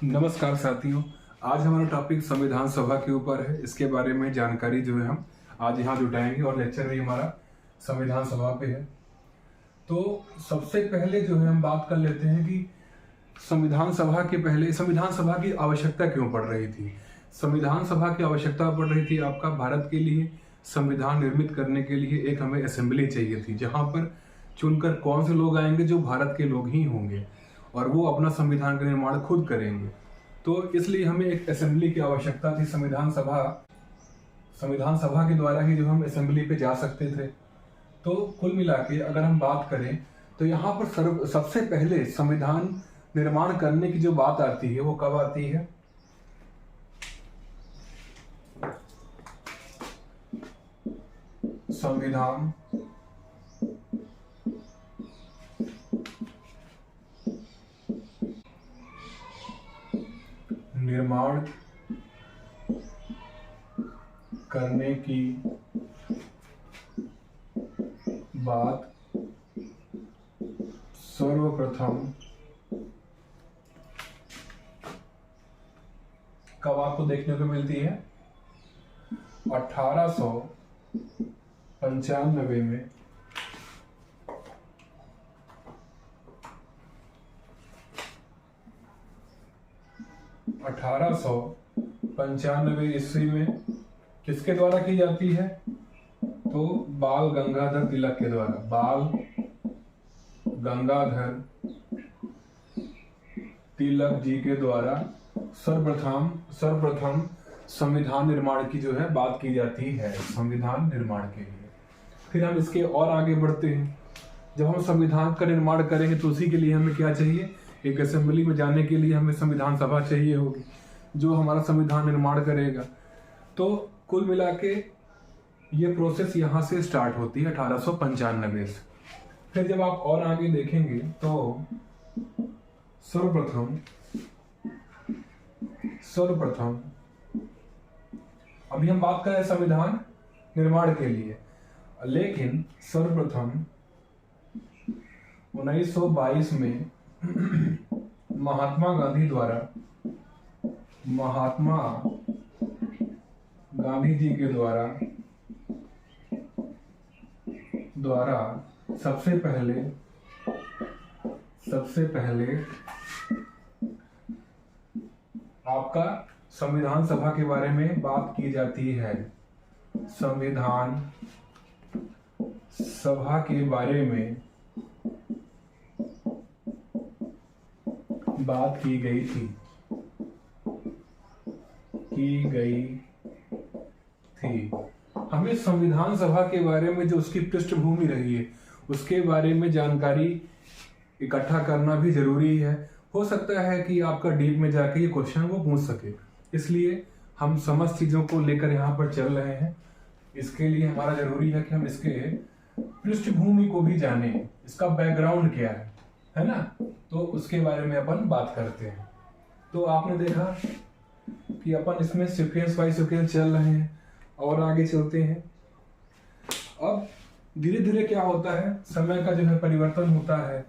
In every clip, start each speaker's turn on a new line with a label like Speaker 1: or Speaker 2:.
Speaker 1: नमस्कार साथियों। आज हमारा टॉपिक संविधान सभा के ऊपर है। इसके बारे में जानकारी जो है हम आज यहाँ जुटाएंगे और लेक्चर भी हमारा संविधान सभा पे है। तो सबसे पहले जो है हम बात कर लेते हैं कि संविधान सभा के पहले संविधान सभा की आवश्यकता क्यों पड़ रही थी। संविधान सभा की आवश्यकता पड़ रही थी आपका भारत के लिए संविधान निर्मित करने के लिए एक हमें असेंबली चाहिए थी, जहाँ पर चुनकर कौन से लोग आएंगे, जो भारत के लोग ही होंगे और वो अपना संविधान का निर्माण खुद करेंगे। तो इसलिए हमें एक असेंबली की आवश्यकता थी। संविधान सभा के द्वारा ही जो हम असेंबली पे जा सकते थे। तो कुल मिला के अगर हम बात करें तो यहाँ पर सबसे पहले संविधान निर्माण करने की जो बात आती है वो कब आती है? संविधान निर्माण करने की बात सर्वप्रथम कब आपको देखने को मिलती है? 1895 में। 1895 ईस्वी में किसके द्वारा की जाती है? तो बाल गंगाधर तिलक के द्वारा। बाल गंगाधर तिलक जी के द्वारा सर्वप्रथम संविधान निर्माण की जो है बात की जाती है, संविधान निर्माण के लिए। फिर हम इसके और आगे बढ़ते हैं। जब हम संविधान का निर्माण करेंगे तो उसी के लिए हमें क्या चाहिए? एक असेंबली में जाने के लिए हमें संविधान सभा चाहिए होगी, जो हमारा संविधान निर्माण करेगा। तो कुल मिला के ये प्रोसेस यहाँ से स्टार्ट होती है 1895 से। फिर जब आप और आगे देखेंगे तो सर्वप्रथम अभी हम बात कर रहे हैं संविधान निर्माण के लिए, लेकिन सर्वप्रथम 1922 में महात्मा गांधी जी के द्वारा सबसे पहले आपका संविधान सभा के बारे में बात की जाती है। संविधान सभा के बारे में बात की गई थी। हमें संविधान सभा के बारे में जो उसकी पृष्ठभूमि रही है उसके बारे में जानकारी इकट्ठा करना भी जरूरी है। हो सकता है कि आपका डीप में जाके ये क्वेश्चन वो पूछ सके, इसलिए हम समस्त चीजों को लेकर यहाँ पर चल रहे हैं। इसके लिए हमारा जरूरी है कि हम इसके पृष्ठभूमि को भी जाने, इसका बैकग्राउंड क्या है ना? तो उसके बारे में अपन बात करते हैं। तो आपने देखा कि अपन इसमें सीक्वेंस बाय सीक्वेंस चल रहे हैं और आगे चलते हैं। अब धीरे धीरे क्या होता है, समय का जो है परिवर्तन होता है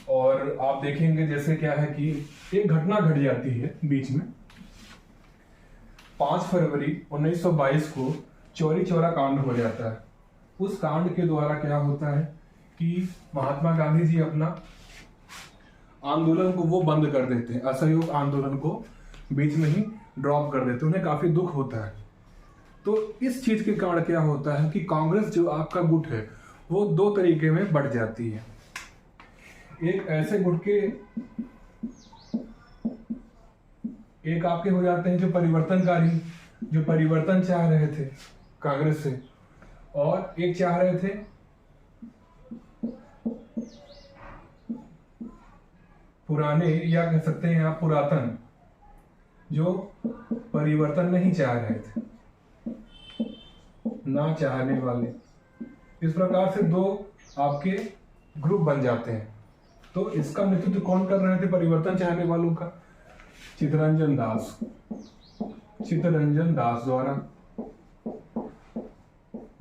Speaker 1: और आप देखेंगे जैसे क्या है कि एक घटना घट जाती है बीच में। 5 फरवरी 1922 को चौरी चौरा कांड हो जाता है। उस कांड के द्वारा क्या होता है कि महात्मा गांधी जी अपना आंदोलन को वो बंद कर देते हैं, असहयोग आंदोलन को बीच में ही ड्रॉप कर देते हैं। उन्हें काफी दुख होता है। तो इस चीज के कारण क्या होता है कि कांग्रेस जो आपका गुट है वो 2 तरीके में बढ़ जाती है। एक ऐसे गुट के एक आपके हो जाते हैं जो परिवर्तनकारी, जो परिवर्तन चाह रहे थे कांग्रेस से, और एक चाह रहे थे पुराने, या कह सकते हैं आप पुरातन, जो परिवर्तन नहीं चाह रहे थे, ना चाहने वाले। इस प्रकार से 2 आपके ग्रुप बन जाते हैं। तो इसका नेतृत्व कौन कर रहे थे परिवर्तन चाहने वालों का? चित्तरंजन दास द्वारा,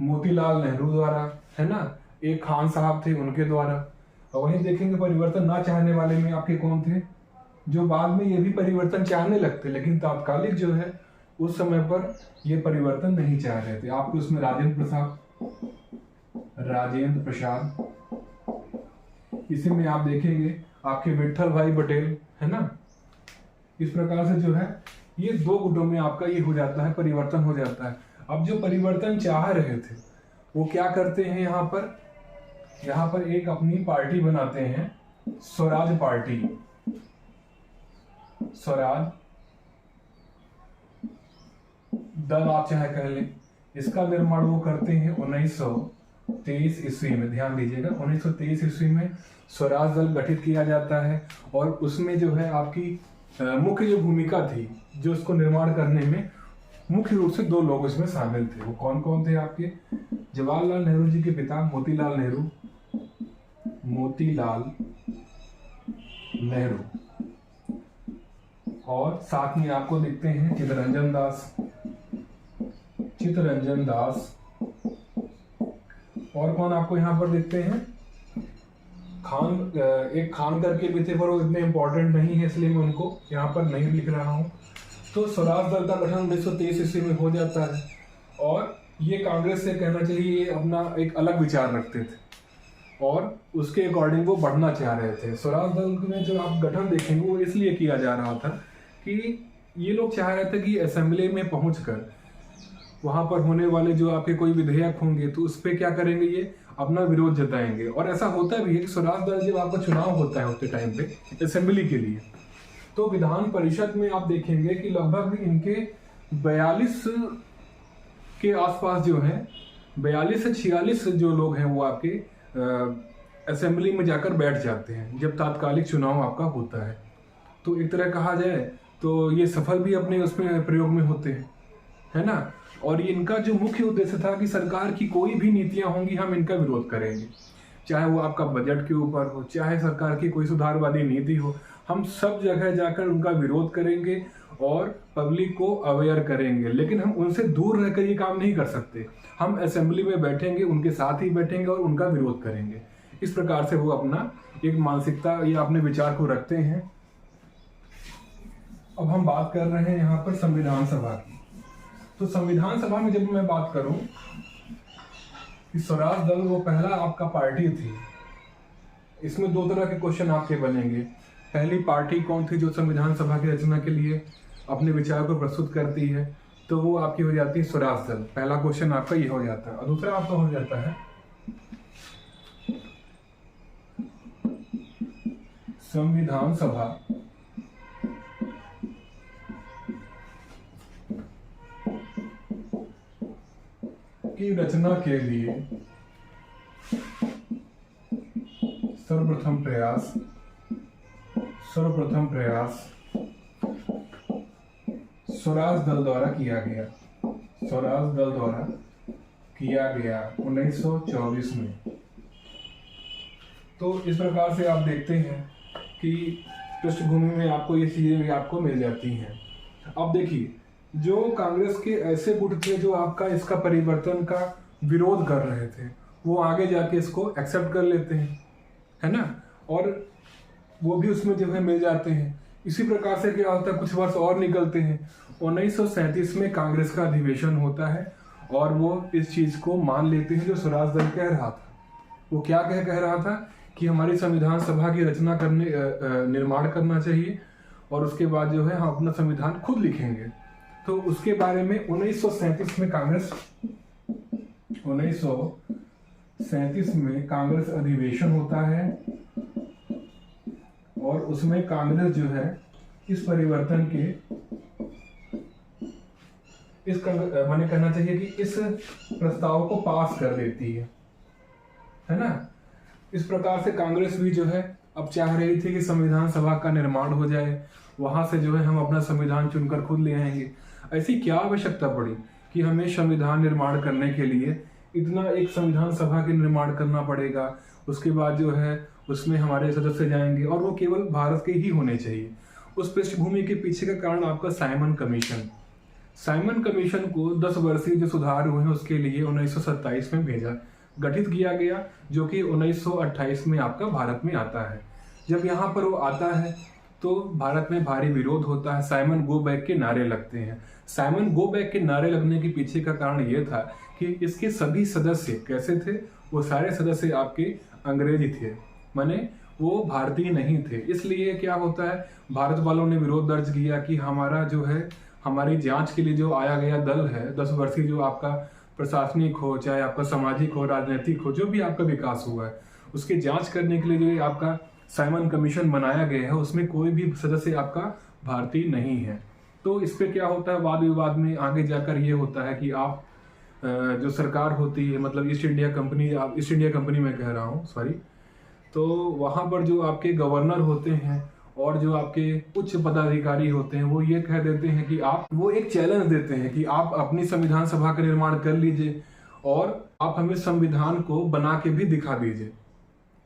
Speaker 1: मोतीलाल नेहरू द्वारा, है ना, एक खान साहब थे उनके द्वारा। और वहीं देखेंगे परिवर्तन ना चाहने वाले में आपके कौन थे? जो बाद में ये भी परिवर्तन चाहने लगते, लेकिन तात्कालिक जो है उस समय पर ये परिवर्तन नहीं चाह रहे थे। आपको इसमें राजेंद्र प्रसाद, इसी में आप देखेंगे आपके विट्ठल भाई पटेल, है ना। इस प्रकार से जो है ये दो गुटों में आपका ये हो जाता है, परिवर्तन हो जाता है। अब जो परिवर्तन चाह रहे थे वो क्या करते हैं, यहाँ पर एक अपनी पार्टी बनाते हैं, स्वराज पार्टी, स्वराज दल आप चाहे कह लें। इसका निर्माण वो करते हैं 1923 ईस्वी में। ध्यान दीजिएगा, 1923 ईस्वी में स्वराज दल गठित किया जाता है और उसमें जो है आपकी मुख्य जो भूमिका थी, जो उसको निर्माण करने में मुख्य रूप से दो लोग इसमें शामिल थे। वो कौन कौन थे आपके? जवाहरलाल नेहरू जी के पिता मोतीलाल नेहरू, और साथ में आपको दिखते हैं चित्तरंजन दास, और कौन आपको यहाँ पर दिखते हैं? एक खान करके भी थे, पर वो इतने इंपॉर्टेंट नहीं है इसलिए मैं उनको यहाँ पर नहीं लिख रहा हूँ। तो स्वराज दल का गठन 1923 ईस्वी में हो जाता है और ये कांग्रेस से कहना चाहिए अपना एक अलग विचार रखते थे और उसके अकॉर्डिंग वो बढ़ना चाह रहे थे। स्वराज दल में जो आप गठन देखेंगे वो इसलिए किया जा रहा था कि ये लोग चाह रहे थे कि असेंबली में पहुंचकर वहां पर होने वाले जो आपके कोई विधेयक होंगे तो उस पर क्या करेंगे, ये अपना विरोध जताएंगे। और ऐसा होता भी है कि स्वराज दल जब आपका चुनाव होता है उतने टाइम पे असेंबली के लिए, तो विधान परिषद में आप देखेंगे कि लगभग इनके 42 के आसपास जो है 42 से 46 जो लोग हैं वो आपके असेंबली में जाकर बैठ जाते हैं जब तात्कालिक चुनाव आपका होता है। तो एक तरह कहा जाए तो ये सफल भी अपने उसमें प्रयोग में होते हैं, है ना। और ये इनका जो मुख्य उद्देश्य था कि सरकार की कोई भी नीतियां होंगी हम इनका विरोध करेंगे, चाहे वो आपका बजट के ऊपर हो, चाहे सरकार की कोई सुधारवादी नीति हो, हम सब जगह जाकर उनका विरोध करेंगे और पब्लिक को अवेयर करेंगे। लेकिन हम उनसे दूर रहकर ये काम नहीं कर सकते, हम असेंबली में बैठेंगे, उनके साथ ही बैठेंगे और उनका विरोध करेंगे। इस प्रकार से वो अपना एक मानसिकता या अपने विचार को रखते हैं। अब हम बात कर रहे हैं यहाँ पर संविधान सभा की। तो संविधान सभा में जब मैं बात करूं कि स्वराज दल वो पहला आपका पार्टी थी, इसमें दो तरह के क्वेश्चन आपके बनेंगे। पहली पार्टी कौन थी जो संविधान सभा की रचना के लिए अपने विचार को प्रस्तुत करती है, तो वो आपकी हो जाती है स्वराज दल। पहला क्वेश्चन आपका ये हो जाता है। और दूसरा आपका हो जाता है संविधान सभा की रचना के लिए सर्वप्रथम प्रयास स्वराज दल द्वारा किया गया। 1924 में। तो इस प्रकार से आप देखते हैं कि पृष्ठभूमि में आपको ये चीजें भी आपको मिल जाती हैं। अब देखिए, जो कांग्रेस के ऐसे गुट थे जो आपका इसका परिवर्तन का विरोध कर रहे थे, वो आगे जाके इसको एक्सेप्ट कर लेते हैं, है ना, और वो भी उसमें जो है मिल जाते हैं। इसी प्रकार से क्या होता है, कुछ वर्ष और निकलते हैं। 1937 में कांग्रेस का अधिवेशन होता है और वो इस चीज को मान लेते हैं जो स्वराज दल कह रहा था। वो क्या कह रहा था कि हमारी संविधान सभा की रचना करने निर्माण करना चाहिए और उसके बाद जो है हम अपना संविधान खुद लिखेंगे। तो उसके बारे में 1937 में कांग्रेस अधिवेशन होता है और उसमें कांग्रेस जो है इस परिवर्तन के मैंने कहना चाहिए कि इस प्रस्ताव को पास कर देती है ना। इस प्रकार से कांग्रेस भी जो है अब चाह रही थी कि संविधान सभा का निर्माण हो जाए, वहां से जो है हम अपना संविधान चुनकर खुद ले आएंगे। ऐसी क्या आवश्यकता पड़ी कि हमें संविधान निर्माण करने के लिए इतना एक संविधान सभा के निर्माण करना पड़ेगा, उसके बाद जो है उसमें हमारे सदस्य जाएंगे और वो केवल भारत के ही होने चाहिए। उस पृष्ठभूमि के पीछे का कारण आपका साइमन कमीशन को 10 वर्षीय जो सुधार हुए हैं उसके लिए 1927 में गठित किया गया, जो कि 1928 में आपका भारत में आता है। जब यहाँ पर वो आता है तो भारत में भारी विरोध होता है, साइमन गो बैक के नारे लगते हैं। साइमन गो बैक के नारे लगने के पीछे का कारण ये था कि इसके सभी सदस्य कैसे थे, वो सारे सदस्य आपके अंग्रेजी थे, माने वो भारतीय नहीं थे। इसलिए क्या होता है, भारत वालों ने विरोध दर्ज किया कि हमारा जो है, हमारी जांच के लिए जो आया गया दल है 10 वर्षीय, जो आपका प्रशासनिक हो चाहे आपका सामाजिक हो राजनीतिक हो, जो भी आपका विकास हुआ है उसकी जांच करने के लिए जो ये आपका साइमन कमीशन बनाया गया है, उसमें कोई भी सदस्य आपका भारतीय नहीं है। तो इस पे क्या होता है, वाद विवाद में आगे जाकर ये होता है कि आप जो सरकार होती है, मतलब ईस्ट इंडिया कंपनी मैं कह रहा हूँ, सॉरी, तो वहाँ पर जो आपके गवर्नर होते हैं और जो आपके उच्च पदाधिकारी होते हैं, वो ये कह देते हैं कि वो एक चैलेंज देते हैं कि आप अपनी संविधान सभा का निर्माण कर लीजिए और आप हमें संविधान को बना के भी दिखा दीजिए।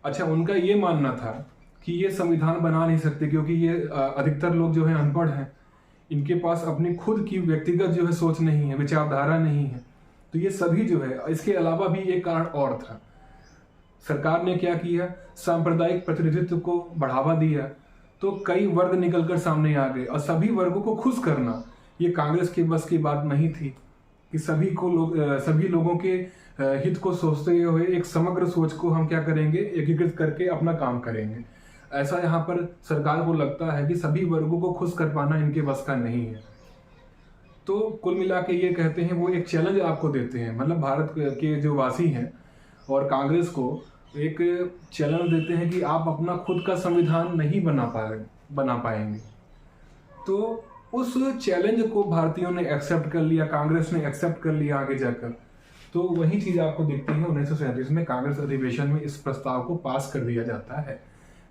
Speaker 1: अच्छा, उनका ये मानना था कि ये संविधान बना नहीं सकते क्योंकि ये अधिकतर लोग जो है अनपढ़ हैं, इनके पास अपनी खुद की व्यक्तिगत जो है सोच नहीं है, विचारधारा नहीं है। तो ये सभी जो है, इसके अलावा भी एक कारण और था। सरकार ने क्या किया, सांप्रदायिक प्रतिनिधित्व को बढ़ावा दिया, तो कई वर्ग निकलकर सामने आ गए और सभी वर्गों को खुश करना ये कांग्रेस के बस की बात नहीं थी कि सभी लोगों के हित को सोचते हुए एक समग्र सोच को हम क्या करेंगे, एकीकृत करके अपना काम करेंगे। ऐसा यहाँ पर सरकार को लगता है कि सभी वर्गों को खुश कर पाना इनके बस का नहीं है। तो कुल मिला के ये कहते हैं, वो एक चैलेंज आपको देते हैं, मतलब भारत के जो वासी हैं और कांग्रेस को एक चैलेंज देते हैं कि आप अपना खुद का संविधान नहीं बना पाएंगे। तो उस चैलेंज को भारतीयों ने एक्सेप्ट कर लिया, कांग्रेस ने एक्सेप्ट कर लिया आगे जाकर। तो वही चीज आपको दिखती है 1937 में कांग्रेस अधिवेशन में इस प्रस्ताव को पास कर दिया जाता है।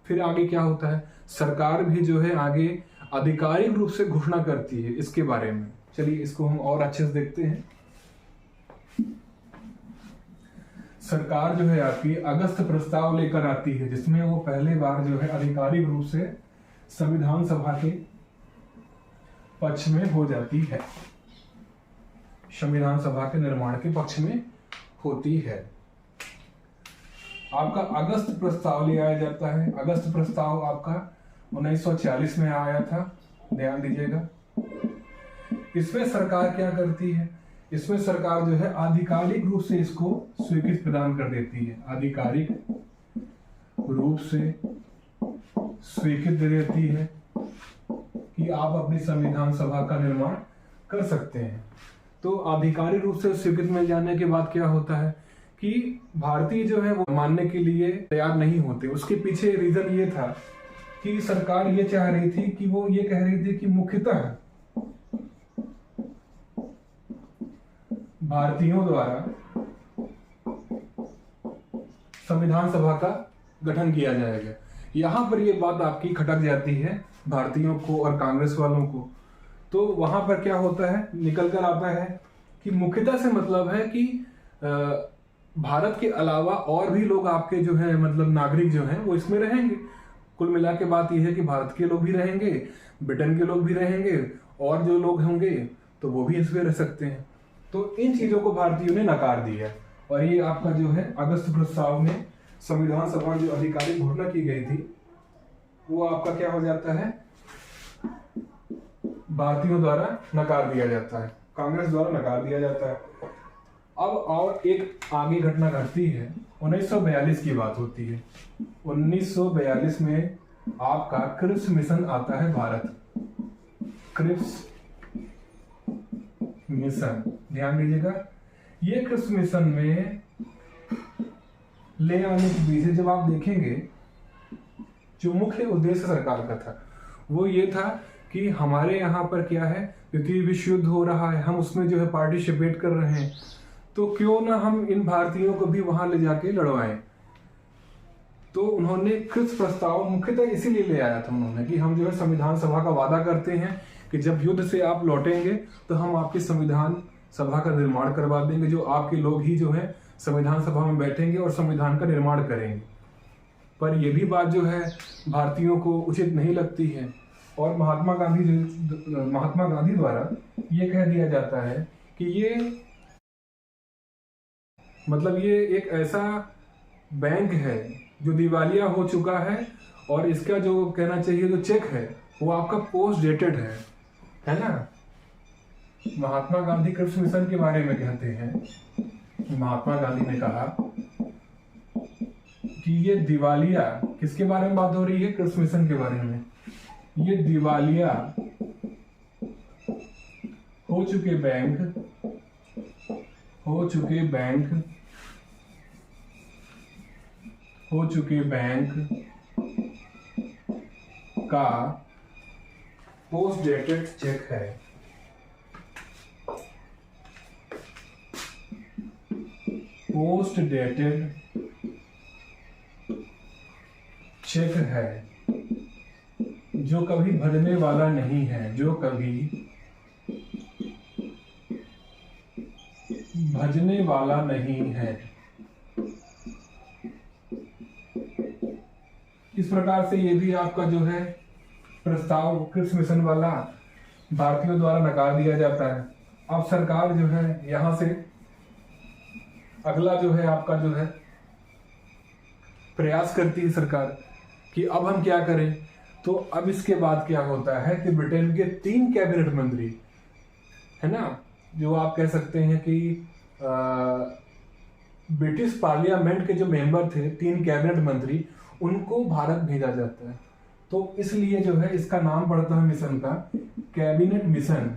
Speaker 1: फिर आगे क्या होता है, सरकार भी जो है आगे आधिकारिक रूप से घोषणा करती है इसके बारे में। चलिए इसको हम और अच्छे से देखते हैं। सरकार जो है आपकी अगस्त प्रस्ताव लेकर आती है, जिसमें वो पहले बार जो है आधिकारिक रूप से संविधान सभा के पक्ष में हो जाती है, संविधान सभा के निर्माण के पक्ष में होती है। आपका अगस्त प्रस्ताव ले आया जाता है। अगस्त प्रस्ताव आपका 1940 में आया था, ध्यान दीजिएगा। इसमें सरकार क्या करती है, इसमें सरकार जो है आधिकारिक रूप से इसको स्वीकृति प्रदान कर देती है, आधिकारिक रूप से स्वीकृति दे देती है कि आप अपनी संविधान सभा का निर्माण कर सकते हैं। तो आधिकारिक रूप से स्वीकृति मिल जाने के बाद क्या होता है कि भारतीय जो है वो मानने के लिए तैयार नहीं होते। उसके पीछे रीजन ये था कि सरकार ये चाह रही थी कि वो ये कह रही थी कि मुख्यतः भारतीयों द्वारा संविधान सभा का गठन किया जाएगा। यहां पर ये बात आपकी खटक जाती है भारतीयों को और कांग्रेस वालों को। तो वहां पर क्या होता है, निकल कर आता है कि मुख्यतः से मतलब है कि भारत के अलावा और भी लोग आपके जो है, मतलब नागरिक जो हैं वो इसमें रहेंगे। कुल मिला के बात यह है कि भारत के लोग भी रहेंगे, ब्रिटेन के लोग भी रहेंगे और जो लोग होंगे तो वो भी इसमें रह सकते हैं। तो इन चीजों को भारतीयों ने नकार दिया और ये आपका जो है अगस्त प्रस्ताव में संविधान सभा जो आधिकारिक घोषणा की गई थी वो आपका क्या हो जाता है, भारतीयों द्वारा नकार दिया जाता है, कांग्रेस द्वारा नकार दिया जाता है। अब और एक आगे घटना घटती है, 1942 की बात होती है। 1942 में आपका क्रिप्स मिशन आता है भारत, क्रिप्स मिशन, ध्यान दीजिएगा। ये क्रिप्स मिशन में ले आने के पीछे जब आप देखेंगे जो मुख्य उद्देश्य सरकार का था वो ये था कि हमारे यहाँ पर क्या है, द्वितीय विश्व युद्ध हो रहा है, हम उसमें जो है पार्टिसिपेट कर रहे हैं, तो क्यों ना हम इन भारतीयों को भी वहां ले जाके लड़वाएं। तो उन्होंने क्रिप्स प्रस्ताव मुख्यतः इसीलिए ले आया था उन्होंने कि हम जो है संविधान सभा का वादा करते हैं कि जब युद्ध से आप लौटेंगे तो हम आपकी संविधान सभा का निर्माण करवा देंगे, जो आपके लोग ही जो है संविधान सभा में बैठेंगे और संविधान का निर्माण करेंगे। पर यह भी बात जो है भारतीयों को उचित नहीं लगती है और महात्मा गांधी द्वारा ये कह दिया जाता है कि ये मतलब ये एक ऐसा बैंक है जो दिवालिया हो चुका है और इसका जो कहना चाहिए जो चेक है वो आपका पोस्ट डेटेड है ना। महात्मा गांधी क्रिप्स मिशन के बारे में कहते हैं, महात्मा गांधी ने कहा कि ये दिवालिया, किसके बारे में बात हो रही है? क्रिप्स मिशन के बारे में। ये दिवालिया हो चुके बैंक का पोस्ट डेटेड चेक है। पोस्ट डेटेड चेक है जो कभी भरने वाला नहीं है, जो कभी भजने वाला नहीं है। इस प्रकार से ये भी आपका जो है प्रस्ताव क्रिप्स मिशन वाला भारतीयों द्वारा नकार दिया जाता है। अब सरकार जो है यहां से अगला जो है आपका जो है प्रयास करती है सरकार कि अब हम क्या करें। तो अब इसके बाद क्या होता है कि ब्रिटेन के 3 कैबिनेट मंत्री है ना, जो आप कह सकते हैं कि ब्रिटिश पार्लियामेंट के जो मेंबर थे 3 कैबिनेट मंत्री, उनको भारत भेजा जाता है। तो इसलिए जो है इसका नाम पड़ता है मिशन का कैबिनेट मिशन,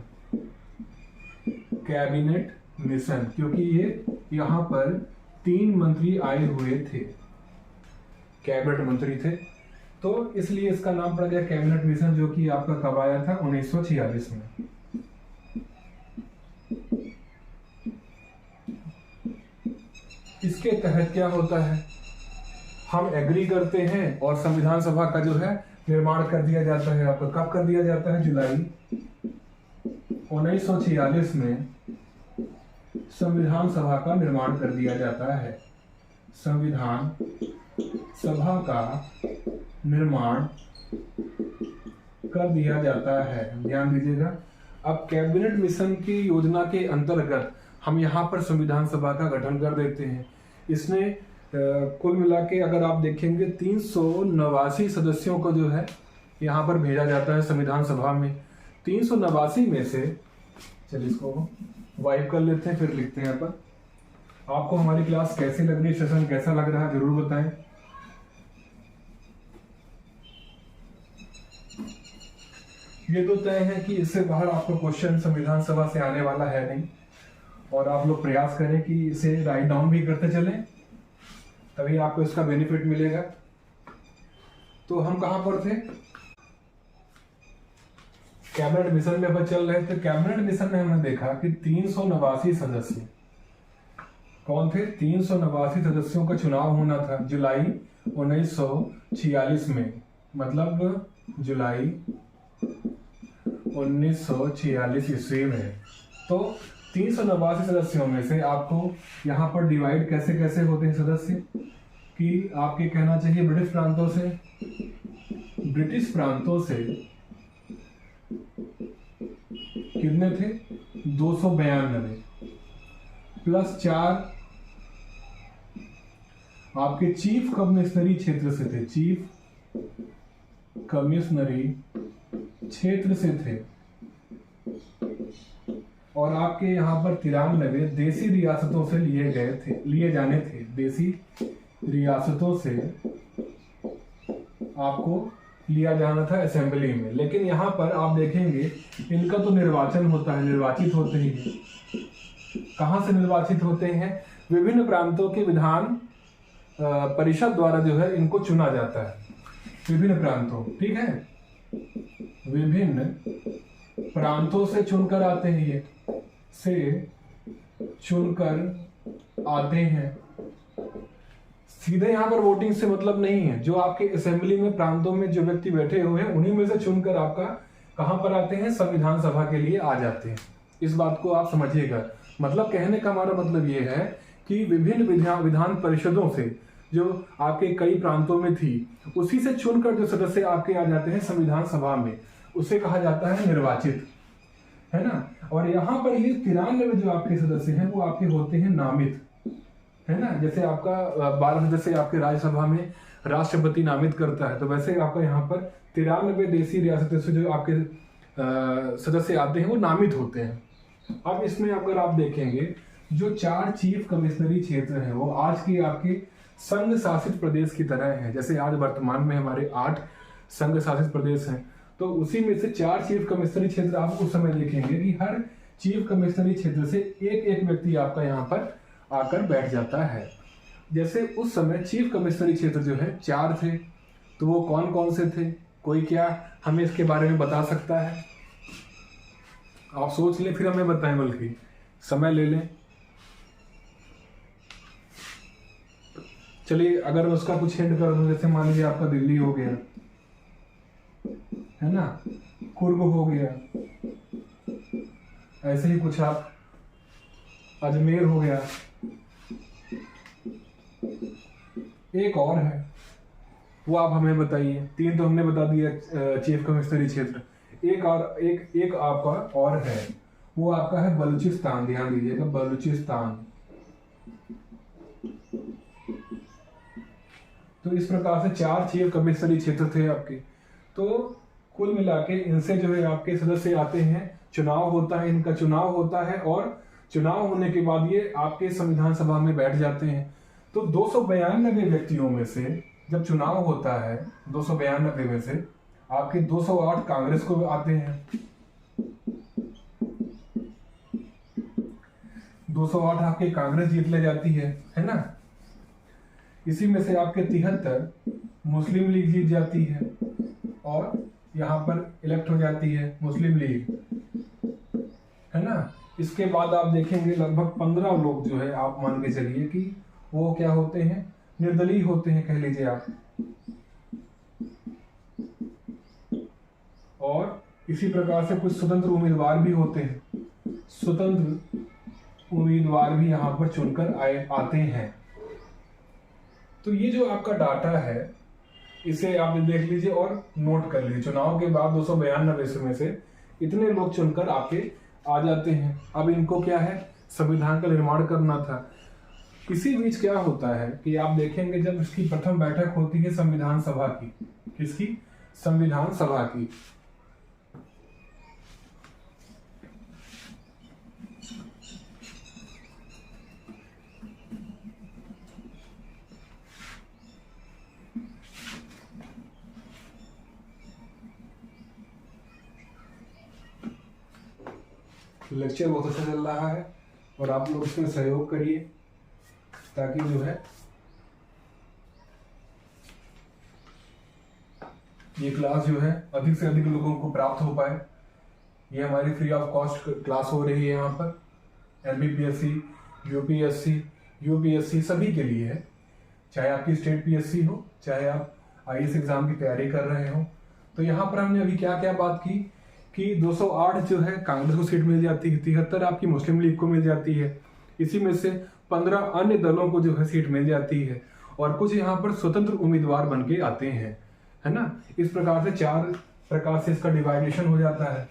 Speaker 1: क्योंकि ये यहाँ पर 3 मंत्री आए हुए थे, कैबिनेट मंत्री थे, तो इसलिए इसका नाम पड़ गया कैबिनेट मिशन, जो कि आपका कब आया था? 1946 में। इसके तहत क्या होता है, हम एग्री करते हैं और संविधान सभा का जो है निर्माण कर दिया जाता है। आपका कब कर दिया जाता है? जुलाई 1946 में संविधान सभा का निर्माण कर दिया जाता है। संविधान सभा का निर्माण कर दिया जाता है, ध्यान दीजिएगा। अब कैबिनेट मिशन की योजना के अंतर्गत हम यहाँ पर संविधान सभा का गठन कर देते हैं। इसने कुल मिला के अगर आप देखेंगे 389 सदस्यों को जो है यहाँ पर भेजा जाता है संविधान सभा में। 389 में से, चलिए इसको वाइप कर लेते हैं फिर लिखते हैं यहाँ पर। आपको हमारी क्लास कैसी लग रही है, सेशन कैसा लग रहा है, जरूर बताएं। ये तो तय है कि इससे बाहर आपको क्वेश्चन संविधान सभा से आने वाला है नहीं, और आप लोग प्रयास करें कि इसे राइट डाउन भी करते चलें, तभी आपको इसका बेनिफिट मिलेगा। तो हम कहां पर थे? कैबिनेट मिशन में अपन चल रहे थे। कैबिनेट मिशन में हमने देखा कि 389 सदस्य कौन थे? 389 सदस्यों का चुनाव होना था जुलाई 1946 में, मतलब जुलाई 1946 ईस्वी में। तो 389 सदस्यों में से आपको यहाँ पर डिवाइड कैसे कैसे होते हैं सदस्य कि आपके कहना चाहिए ब्रिटिश प्रांतों से कितने थे? 292 प्लस 4 आपके चीफ कमिश्नरी क्षेत्र से थे, चीफ कमिश्नरी क्षेत्र से थे, और आपके यहाँ पर 93 देसी रियासतों से लिए जाने थे। देसी रियासतों से आपको लिया जाना था असेंबली में। लेकिन यहाँ पर आप देखेंगे इनका तो निर्वाचन होता है, निर्वाचित होते ही हैं। कहाँ से निर्वाचित होते हैं? विभिन्न प्रांतों के विधान परिषद द्वारा जो है इनको चुना जाता है। विभिन्न प्रांतों, ठीक है, विभिन्न प्रांतों से चुनकर आते हैं, ये से चुनकर आते हैं। सीधे यहाँ पर वोटिंग से मतलब नहीं है। जो आपके असेंबली में प्रांतों में जो व्यक्ति बैठे हुए हैं उन्हीं में से चुनकर आपका कहां पर आते हैं? संविधान सभा के लिए आ जाते हैं। इस बात को आप समझिएगा। मतलब कहने का हमारा मतलब ये है कि विभिन्न विधान परिषदों से जो आपके कई प्रांतों में थी, उसी से चुनकर जो सदस्य आपके आ जाते हैं संविधान सभा में, उसे कहा जाता है निर्वाचित, है ना। और यहाँ पर ये 93 जो आपके सदस्य हैं वो आपके होते हैं नामित, है ना। जैसे आपका 12 सदस्य आपके राज्यसभा में राष्ट्रपति नामित करता है। तो वैसे आपका यहाँ पर 93 देशी रियासतों से जो आपके सदस्य आते हैं वो नामित होते हैं। अब इसमें अगर आप देखेंगे जो 4 चीफ कमिश्नरी क्षेत्र हैं वो आज की आपके संघ शासित प्रदेश की तरह हैं। जैसे आज वर्तमान में हमारे 8 संघ शासित प्रदेश हैं, तो उसी में से 4 चीफ कमिश्नरी क्षेत्र आप उस समय देखेंगे कि हर चीफ कमिश्नरी क्षेत्र से एक व्यक्ति आपका यहाँ पर आकर बैठ जाता है। जैसे उस समय चीफ कमिश्नरी क्षेत्र जो है 4 थे, तो वो कौन कौन से थे? कोई क्या हमें इसके बारे में बता सकता है? आप सोच लें फिर हमें बताएं, बल्कि समय ले लें। चलिए अगर मैं उसका कुछ हिंट कर दूं, जैसे मान लीजिए आपका दिल्ली हो गया, है ना, कुर्ग हो गया, ऐसे ही कुछ आप अजमेर हो गया, एक और है वो आप हमें बताइए। 3 तो हमने बता दिया चीफ कमिश्नरी क्षेत्र, एक आपका और है, वो आपका है बलूचिस्तान। ध्यान दीजिएगा, बलूचिस्तान। तो इस प्रकार से 4 चीफ कमिश्नरी क्षेत्र थे आपके। तो कुल मिला के इनसे जो है आपके सदस्य आते हैं, चुनाव होता है, इनका चुनाव होता है, और चुनाव होने के बाद ये आपके संविधान सभा में बैठ जाते हैं। तो 292 व्यक्तियों में से जब चुनाव होता है, 292 में से आपके 208 कांग्रेस को आते हैं, 208 आपके कांग्रेस जीत ले जाती है ना। इसी में से आपके 73 मुस्लिम लीग जीत जाती है, और यहाँ पर इलेक्ट हो जाती है मुस्लिम लीग, है ना। इसके बाद आप देखेंगे लगभग 15 लोग जो है आप मान के चलिए कि वो क्या होते हैं, निर्दलीय होते हैं, कह लीजिए आप। और इसी प्रकार से कुछ स्वतंत्र उम्मीदवार भी होते हैं, स्वतंत्र उम्मीदवार भी यहाँ पर चुनकर आते हैं। तो ये जो आपका डाटा है इसे आप देख लीजिए और नोट कर लीजिए। चुनाव के बाद 292 में से इतने लोग चुनकर आपके आ जाते हैं। अब इनको क्या है, संविधान का निर्माण करना था। इसी बीच क्या होता है कि आप देखेंगे जब इसकी प्रथम बैठक होती है संविधान सभा की, किसकी? संविधान सभा की। लेक्चर बहुत अच्छा चल रहा है और आप लोग इसमें सहयोग करिए ताकि जो है ये क्लास जो है अधिक से अधिक लोगों को प्राप्त हो पाए। ये हमारी फ्री ऑफ कॉस्ट क्लास हो रही है यहाँ पर। एमपीपीएससी, यूपीएससी सभी के लिए है, चाहे आपकी स्टेट पीएससी हो, चाहे आप आईएएस एग्जाम की तैयारी कर रहे हो। तो यहाँ पर हमने अभी क्या क्या बात की कि 208 जो है कांग्रेस को सीट मिल जाती है, 73 आपकी मुस्लिम लीग को मिल जाती है, इसी में से 15 अन्य दलों को जो है सीट मिल जाती है, और कुछ यहाँ पर स्वतंत्र उम्मीदवार बन के आते हैं, है ना। इस प्रकार से 4 प्रकार से इसका डिवाइडेशन हो जाता है।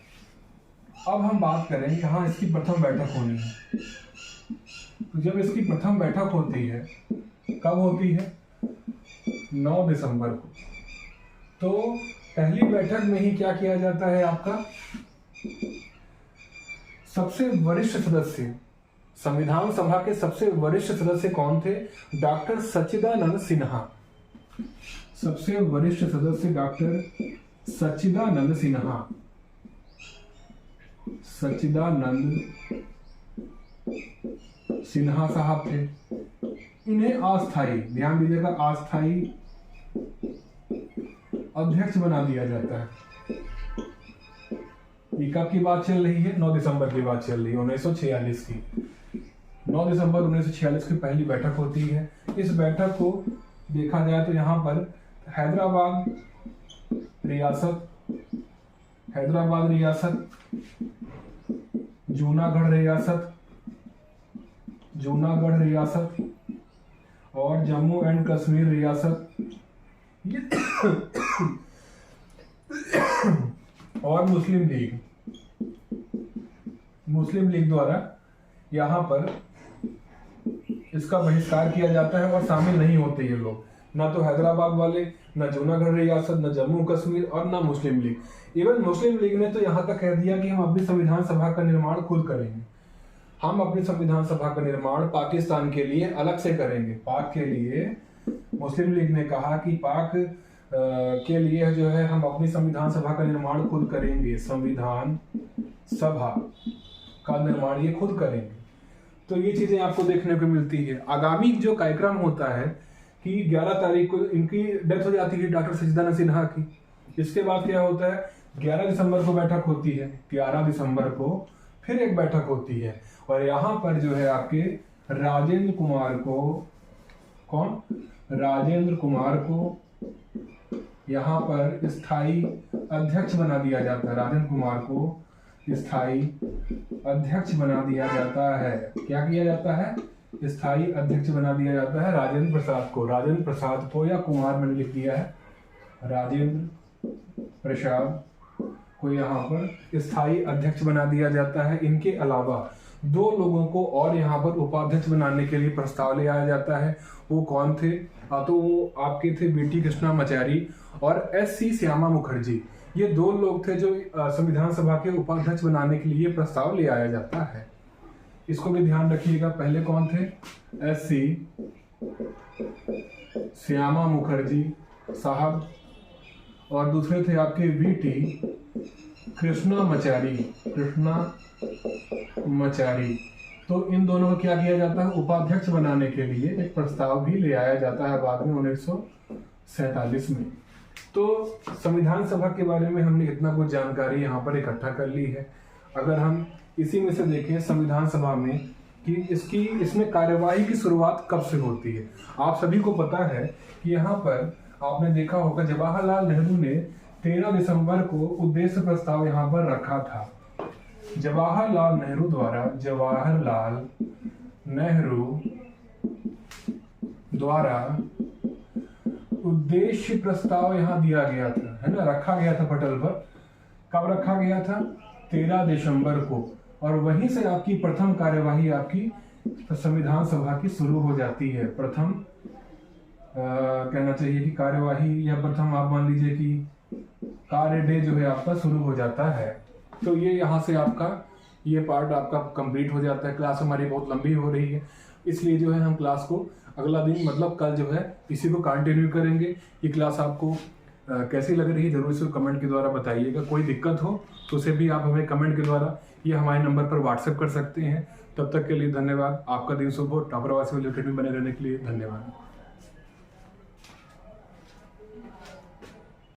Speaker 1: अब हम बात करें यहाँ इसकी प्रथम बैठक होनी है। तो जब इसकी प्रथम बैठक होती है, कब होती है? 9 दिसंबर को। तो पहली बैठक में ही क्या किया जाता है, आपका सबसे वरिष्ठ सदस्य, संविधान सभा के सबसे वरिष्ठ सदस्य कौन थे? डॉक्टर सच्चिदानंद सिन्हा। सबसे वरिष्ठ सदस्य डॉक्टर सच्चिदानंद सिन्हा। सच्चिदानंद सिन्हा साहब थे। इन्हें अस्थायी, ध्यान दीजिएगा, अस्थायी अध्यक्ष बना दिया जाता है। ये कब की बात चल रही है? 9 दिसंबर की बात चल रही है, 1946 की। 9 दिसंबर 1946 की पहली बैठक होती है। इस बैठक को देखा जाए तो यहाँ पर हैदराबाद रियासत, जूनागढ़ रियासत और जम्मू एंड कश्मीर रियासत और मुस्लिम लीग द्वारा यहाँ पर इसका बहिष्कार किया जाता है और शामिल नहीं होते ये लोग। ना तो हैदराबाद वाले, ना जूनागढ़ रियासत, ना जम्मू कश्मीर और ना मुस्लिम लीग। इवन मुस्लिम लीग ने तो यहाँ तक कह दिया कि हम अपनी संविधान सभा का निर्माण खुद करेंगे। हम अपनी संविधान सभा का निर्माण पाकिस्तान के लिए अलग से करेंगे। पाक के लिए मुस्लिम लीग ने कहा कि पाक के लिए जो है हम अपनी संविधान सभा का निर्माण खुद करेंगे। संविधान सभा का निर्माण ये खुद करेंगे। तो ये चीजें आपको देखने को मिलती है। आगामी जो कार्यक्रम होता है कि 11 तारीख को इनकी डेथ हो जाती है डॉक्टर सचिदानंद सिन्हा की। इसके बाद क्या होता है, 11 दिसंबर को बैठक होती है। 11 दिसंबर को फिर एक बैठक होती है और यहाँ पर जो है आपके राजेंद्र कुमार को यहाँ पर स्थायी अध्यक्ष बना दिया जाता है। राजेंद्र कुमार को स्थायी अध्यक्ष बना दिया जाता है। क्या किया जाता है, स्थायी अध्यक्ष बना दिया जाता है राजेंद्र प्रसाद को, या कुमार मैंने लिख दिया है, राजेंद्र प्रसाद को यहाँ पर स्थायी अध्यक्ष बना दिया जाता है। इनके अलावा 2 लोगों को और यहाँ पर उपाध्यक्ष बनाने के लिए प्रस्ताव ले आया जाता है। वो कौन थे, तो वो आपके थे बीटी कृष्णामाचारी और SC श्यामा मुखर्जी। ये 2 लोग थे जो संविधान सभा के उपाध्यक्ष बनाने के लिए प्रस्ताव ले आया जाता है। इसको भी ध्यान रखिएगा। पहले कौन थे, SC श्यामा मुखर्जी साहब और दूसरे थे आपके BT कृष्णामाचारी। तो इन दोनों को क्या किया जाता है, उपाध्यक्ष बनाने के लिए एक प्रस्ताव भी ले आया जाता है बाद में 1947 में। तो संविधान सभा के बारे में हमने इतना कुछ जानकारी यहाँ पर इकट्ठा कर ली है। अगर हम इसी में से देखें संविधान सभा में कि इसमें कार्यवाही की शुरुआत कब से होती है। आप सभी को पता है कि यहाँ पर आपने देखा होगा जवाहरलाल नेहरू ने 13 दिसंबर को उद्देश्य प्रस्ताव यहाँ पर रखा था। जवाहरलाल नेहरू द्वारा उद्देश्य प्रस्ताव यहाँ दिया गया था, है ना, रखा गया था पटल पर। कब रखा गया था, 13 दिसंबर को। और वहीं से आपकी प्रथम कार्यवाही आपकी संविधान सभा की शुरू हो जाती है। प्रथम कहना चाहिए कि कार्यवाही, या प्रथम आप मान लीजिए कि कार्य डे जो है आपका शुरू हो जाता है। तो ये यहाँ से आपका ये पार्ट आपका कंप्लीट हो जाता है। क्लास हमारी बहुत लंबी हो रही है, इसलिए जो है हम क्लास को अगला दिन मतलब कल जो है इसी को कंटिन्यू करेंगे। ये क्लास आपको कैसी लग रही है जरूर से कमेंट के द्वारा बताइएगा। कोई दिक्कत हो तो उसे भी आप हमें कमेंट के द्वारा ये हमारे नंबर पर व्हाट्सएप कर सकते हैं। तब तक के लिए धन्यवाद। आपका दिन शुभ हो। टॉपर आवास में बने रहने के लिए धन्यवाद।